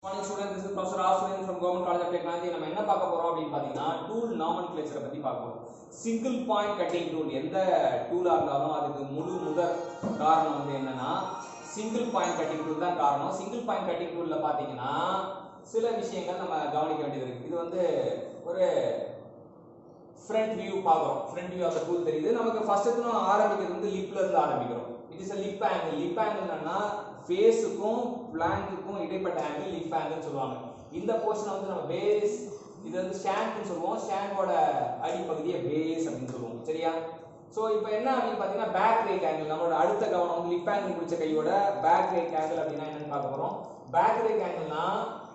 Morning students, this is Professor SUREN from Government College of Technology. நம்ம என்ன பார்க்க போறோம் அப்படினு பாத்தீங்கன்னா டூல் நாமென்க்ளேச்சரை பத்தி பார்க்க போறோம். சிங்கிள் பாயிண்ட் கட்டிங் டூல் எந்த டூலா இருந்தாலும் அதுக்கு முதல் காரணம் வந்து என்னன்னா சிங்கிள் பாயிண்ட் கட்டிங் டூல் தான் காரணம். சிங்கிள் பாயிண்ட் கட்டிங் டூல்ல பாத்தீங்கன்னா சில விஷயங்கள் நம்ம கவனிக்க வேண்டியது இருக்கு. இது வந்து ஒரு ஃப்ரண்ட் வியூ பார்க்கறோம். Front view of the tool தெரியுது. நமக்கு ஃபர்ஸ்ட் எடுத்து ஆரம்பிக்கிறது வந்து லிப்ல இருந்து ஆரம்பிக்கிறோம். It is a lip angle. lip angle என்னன்னா ஃபேஸுக்கும் ஃபிளாங்குக்கும் இடைப்பட்ட ஆங்கிள் லிப் ஆங்கிள் சொல்லுவாங்க. இந்த போர்ஷனை வந்து நம்ம பேஸ், இது வந்து ஷாங்க்னு சொல்லுவோம். ஷாங்கோட அடிப்பகுதியை பேஸ் அப்படின்னு சொல்லுவோம். சரியா? சோ இப்போ என்ன அப்படின்னு பாத்தீங்கன்னா பேக் ரேக் ஆங்கிள். நம்மளோட அடுத்த கவனம் வந்து லிப் ஆங்கிள் பிடிச்ச கையோட பேக் ரேக் ஆங்கிள் அப்படின்னா என்னன்னு பார்க்க போறோம். பேக் ரேக் ஆங்கிள்னா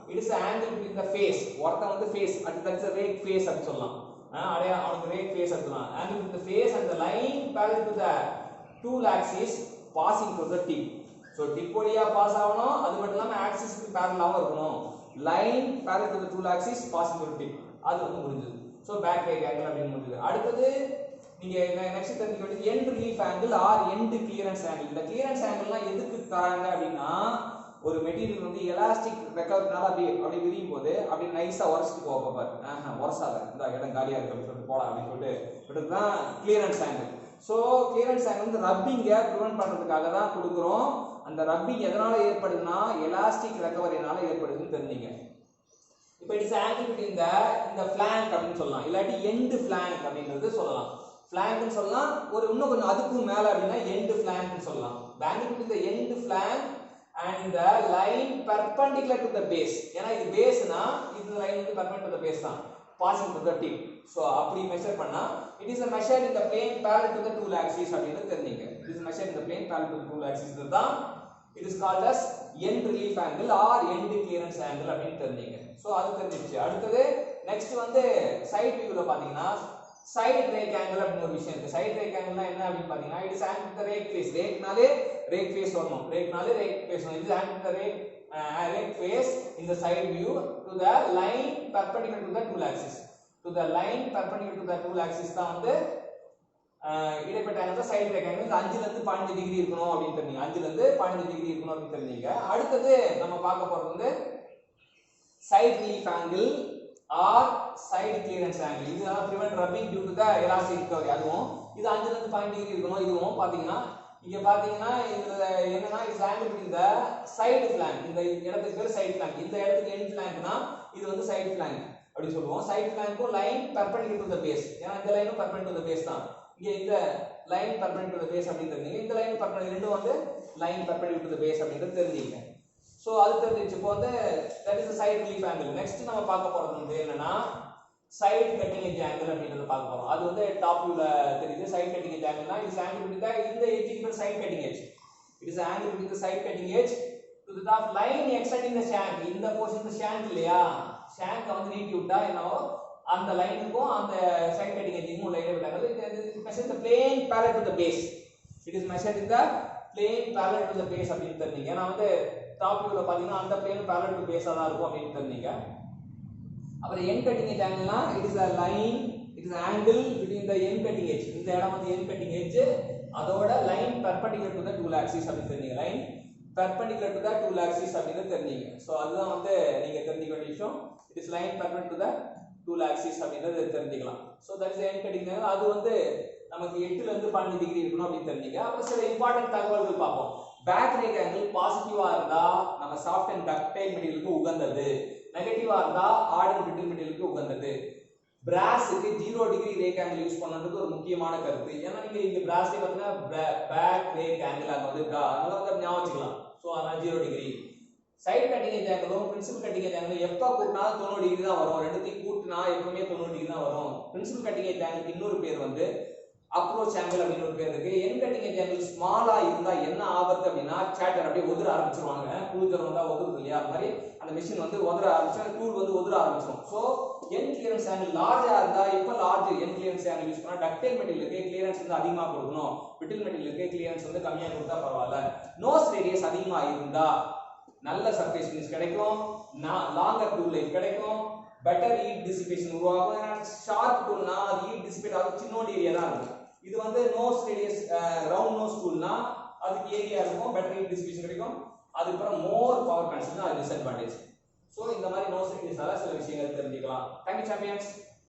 it is angle between the face. ஒருத்தன் வந்து face that's a rake face அப்படி சொல்லலாம். அவனுக்கு ரேக் ஃபேஸ் அப்படினா angle between the face and the line parallel to the tool axis passing through the tip. So tip வழியா pass ஆகணும். அது மட்டும் இல்லாம ஆக்சிஸ்க்கு parallel-ஆவும் இருக்கணும். Line parallel to the tool axis passing through the tip. அது வந்து முடிஞ்சது. So back rake angle அப்படினு முடிஞ்சது. அடுத்து நீங்க நெக்ஸ்ட் தெரிஞ்சுக்க வேண்டியது end relief angle or end clearance angle. இந்த clearance angleலாம் எதுக்கு தராங்க அப்படினா ஒரு மெட்டீரியல் வந்து எலாஸ்டிக் ரெக்கவரினால அப்படி விரியும் போது அப்படி நைஸா உரசிட்டு போக பாரு. உரசாத இந்த இடம் காலியா இருக்கு அப்படி சொல்லிட்டு போலாம் அப்படின்னு சொல்லிட்டு இதுதான் clearance angle. So clearance angle வந்து ரப்பிங்க பிரிவென்ட் பண்றதுக்காக தான் கொடுக்குறோம். அந்த ரப்பிங் எதனால ஏற்படுதுன்னா எலாஸ்டிக் ரெக்கவரினால ஏற்படுதுன்னு தெரிஞ்சுங்க. இப்போ இட் இஸ் ஆங்கிள் பிட்வீன் இந்த ஃபிளாங்க் அப்படினு சொல்லலாம். இல்லாட்டி எண்ட் ஃபிளாங்க் அப்படின்றது சொல்லலாம். ஃபிளாங்க்னு சொல்லலாம். ஒரு இன்னும் கொஞ்சம் அதுக்கும் மேல அப்படினா எண்ட் ஃபிளாங்க்னு சொல்லலாம். Angle between the end flank and the line perpendicular to the base. ஏனா இது பேஸ்னா இந்த லைன் வந்து perpendicular to the base தான் passing through the tip. So அப்படி மெஷர் பண்ணா it is a measured in the plane parallel to the tool axis அப்படினு தெரிஞ்சுங்க. It is measured in the plane parallel to the tool axis. இதுதான் it is called as end relief angle or end clearance angle அப்படினு தெரிஞ்சுங்க. So அது தெரிஞ்சிருச்சு. அடுத்து next வந்து side வியூல பாத்தீங்கன்னா சைடு ரேக் ஆங்கிள் அப்படின ஒரு விஷயம் இருக்கு. சைடு ரேக் ஆங்கிள்னா என்ன அப்படினு பாத்தீங்கன்னா it is angle to the rake face. ரேக்னாலே rake face வரணும். ரேக்னாலே rake face வரணும். It is angle to the rake face in the side view to the line perpendicular to the tool axis. To the line perpendicular to the tool axis தான் வந்து இடைப்பட்ட angle side rack angle. 5 ல இருந்து 15 degree இருக்கணும் அப்படினு தெரிஞ்சீங்க. 5 ல இருந்து 15 degree இருக்கணும் அப்படினு தெரிஞ்சீங்க. அடுத்து நம்ம பார்க்க போறது வந்து side relief angle or side clearance angle. இதுதான் prevent rubbing due to the elastic recovery. அதுவும் இது 5 ல இருந்து 15 டிகிரி இருக்கணும். இதுவும் பாத்தீங்கன்னா இங்க பாத்தீங்கன்னா இதுல என்னன்னா இது ஆங்கிள் பிட்வீன் தி சைடு ஃபிளாங்க். இந்த இடத்துக்கு பேர் சைடு ஃபிளாங்க். இந்த இடத்துக்கு எண்ட் ஃபிளாங்க்னா இது வந்து சைடு ஃபிளாங்க் அப்படி சொல்லுவோம். சைடு ஃபிளாங்க்கும் line perpendicular to the base. ஏனா இந்த லைனும் perpendicular to the base தான். இங்க இந்த line perpendicular to the base அப்படி தெரிஞ்சீங்க. இந்த லைன் perpendicular ரெண்டும் வந்து line perpendicular to the base அப்படின்றது தெரிஞ்சீங்க. சோ அது தெரிஞ்சிச்சு. இப்போ வந்து that is the side relief angle. Next நம்ம பார்க்க போறது வந்து என்னன்னா side cutting edge angle அப்படிங்கறத பார்க்க போறோம். அது வந்து டாப் வியூல தெரியுது. side cutting edge angle-னா இது angle between the edge is side cutting edge. It is angle between the side cutting edge to the top line extending the shank. இந்த portion shank இல்லையா, shank வந்து நீட்டி விட்டா என்னவோ அந்த லைனுக்கும் அந்த side cutting edge-க்கும் உள்ள இடைவெளி இது measured the plane parallel to the base. It is measured in the plane parallel to the base அப்படினு தெரிஞ்சீங்க. நான் வந்து டாப் வியூல பாத்தீங்கன்னா அந்த plane parallel to base தான் இருக்கும் அப்படினு தெரிஞ்சீங்க. அப்புறம் end cutting edge angle-னா it is a line, it is angle between the end cutting edge. இந்த இடம் வந்து end cutting edge, அதோட line perpendicular to the tool axis அப்படி தெரிஞ்சீங்க. line perpendicular to the tool axis அப்படினு தெரிஞ்சீங்க. சோ அதுதான் வந்து நீங்க தெரிஞ்சிக்க வேண்டிய விஷயம். it is line perpendicular to the tool axis அப்படிங்கறது தெரிஞ்சிக்கலாம். so that is the end cutting angle. அது வந்து நமக்கு 8 ல இருந்து 15 டிகிரி இருக்கணும் அப்படி தெரிஞ்சீங்க. அப்புறம் சில இம்பார்ட்டன்ட் தகவல்கள் பார்ப்போம். பேக் ரேக் ஆங்கிள் பாசிட்டிவா இருந்தா நம்ம சாஃப்ட் அண்ட் டக்டைல் மெட்டீரியலுக்கு உகந்தது. நெகட்டிவா இருந்தா ஹார்ட் அண்ட் பிரிட்டில் மெட்டீரியலுக்கு உகந்தது. பிராஸ்க்கு 0 டிகிரி ரேக் ஆங்கிள் யூஸ் பண்றது ஒரு முக்கியமான கருத்து. ஏன்னா நீங்க இங்க பிராஸ்ல பாத்தீங்கன்னா பேக் ரேக் ஆங்கிள் அங்க வந்து அதனால வந்து ஞாபகம் வச்சுக்கலாம். சோ அதனால 0 டிகிரி. சைடு கட்டிங் எட்ஜ் ஆங்கிளும் பிரின்சிபல் கட்டிங் எட்ஜ் ஆங்கிளும் எப்ப கூட்டினாலும் 90 டிகிரி தான் வரும். ரெண்டுத்தையும் கூட்டினா எப்பவுமே 90 டிகிரி தான் வரும். பிரின்சிபல் கட்டிங் எட்ஜ் ஆங்கிளுக்கு இன்னொரு பேர் வந்து அப்ரோச் ஆங்கிள் அப்படின்னு ஒரு பேர் இருக்கு. எண்ட் கட்டிங் எட்ஜ் ஆங்கிள் ஸ்மாலா இருந்தா என்ன ஆபத்து அப்படின்னா சேட்டர் அப்படியே உதிர ஆரம்பிச்சிருவாங்க. குளிச்சர் வந்தா உதிருது இல்லையா, அது மாதிரி அந்த மெஷின் வந்து உதிர ஆரம்பிச்சா டூல் வந்து உதிர ஆரம்பிச்சிடும். சோ எண்ட் கிளியரன்ஸ் ஆங்கிள் லார்ஜா இருந்தா எப்ப large end clearance angle use பண்ணா டக்டைல் மெட்டீரியலுக்கு கிளியரன்ஸ் வந்து அதிகமா கொடுக்கணும். பிரிட்டில் மெட்டீரியலுக்கு கிளியரன்ஸ் வந்து கம்மியா கொடுத்தா பரவாயில்ல. நோஸ் ரேடியஸ் அதிகமா இருந்தா நல்ல சர்ஃபேஸ் ஃபினிஷ் கிடைக்கும், லாங்கர் டூல் லைஃப் கிடைக்கும், பெட்டர் ஹீட் டிசிபேஷன் உருவாகும். ஷார்ப் டூல்னா அது ஹீட் டிசிபேட் ஆகும், சின்னோட ஏரியா தான் இருக்கும். இது வந்து நோஸ் ரேடியஸ் ரவுண்ட் நோஸ் டூல்னா அதுக்கு ஏரியா இருக்கும், பெட்டர் ஹீட் டிசிபேஷன் கிடைக்கும். அதுக்கு அப்புறம் மோர் பவர் கன்சம்ஷன், அது டிஸ்அட்வான்டேஜ். சீரிஸால சில விஷயங்கள் தெரிஞ்சுக்கலாம். Thank you champions.